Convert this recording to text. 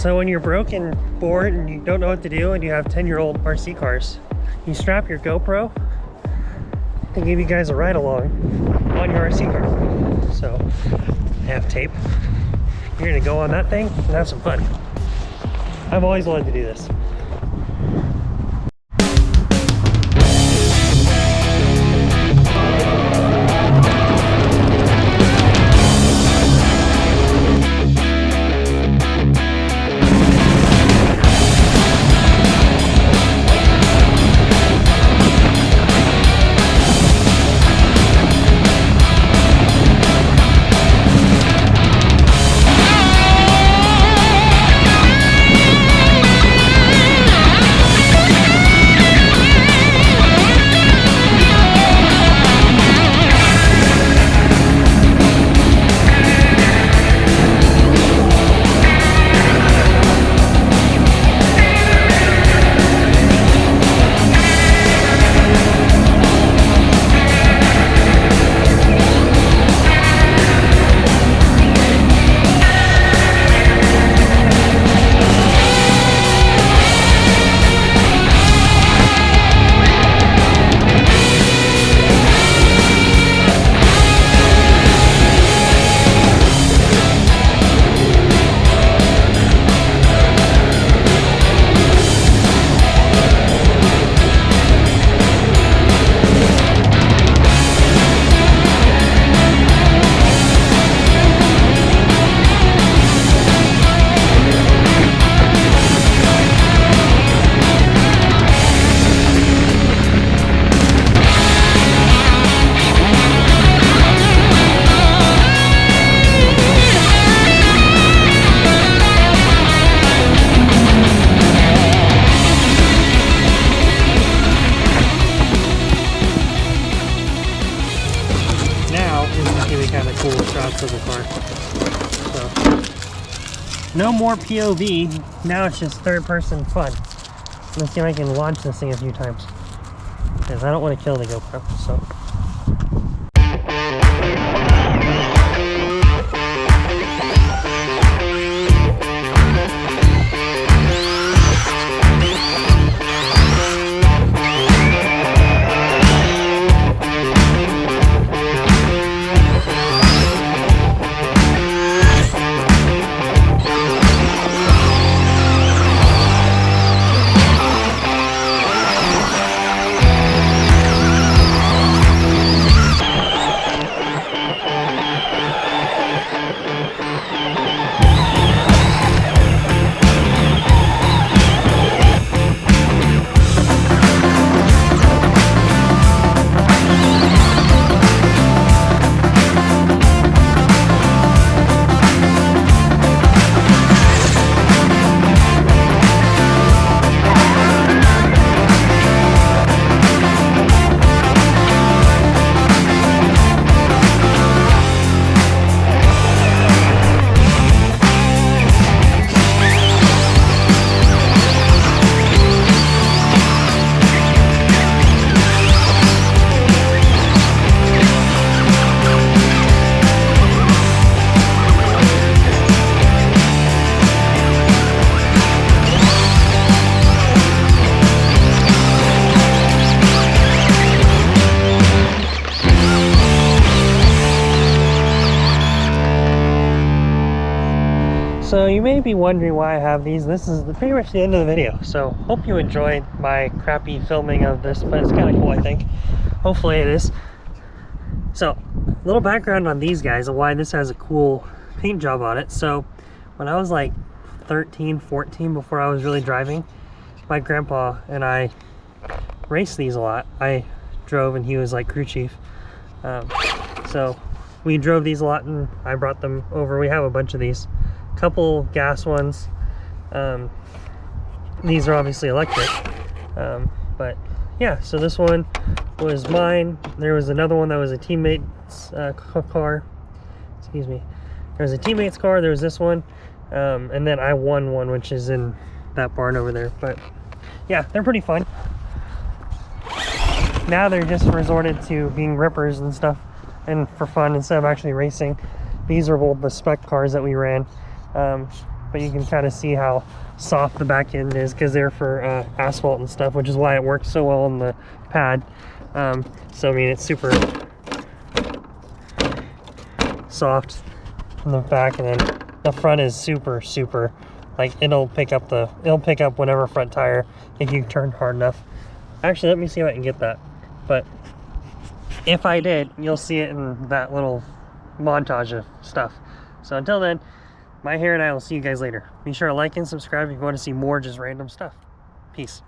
So when you're broke and bored and you don't know what to do and you have 10-year-old RC cars, you strap your GoPro and give you guys a ride along on your RC car. So I have tape. You're gonna go on that thing and have some fun. I've always wanted to do this. Kind of cool shots of the car. So no more POV, now it's just third person fun. Let's see if I can launch this thing a few times, because I don't want to kill the GoPro. So So you may be wondering why I have these. This is pretty much the end of the video. So hope you enjoyed my crappy filming of this, but it's kind of cool, I think. Hopefully it is. So a little background on these guys and why this has a cool paint job on it. So when I was like 13, 14, before I was really driving, my grandpa and I raced these a lot. I drove and he was like crew chief. So we drove these a lot and I brought them over. We have a bunch of these. Couple gas ones. These are obviously electric, but yeah, so this one was mine. There was another one that was a teammate's car. Excuse me. There was a teammate's car. There was this one, and then I won one, which is in that barn over there. But yeah, they're pretty fun. Now they're just resorted to being rippers and stuff, and for fun instead of actually racing. These are old the spec cars that we ran. but you can kind of see how soft the back end is because they're for asphalt and stuff, which is why it works so well on the pad. So I mean, it's super soft on the back, and then the front is super like it'll pick up whatever front tire if you turn hard enough. Actually, let me see if I can get that, but if I did, you'll see it in that little montage of stuff. So until then, my hair and I will see you guys later. Be sure to like and subscribe if you want to see more just random stuff. Peace.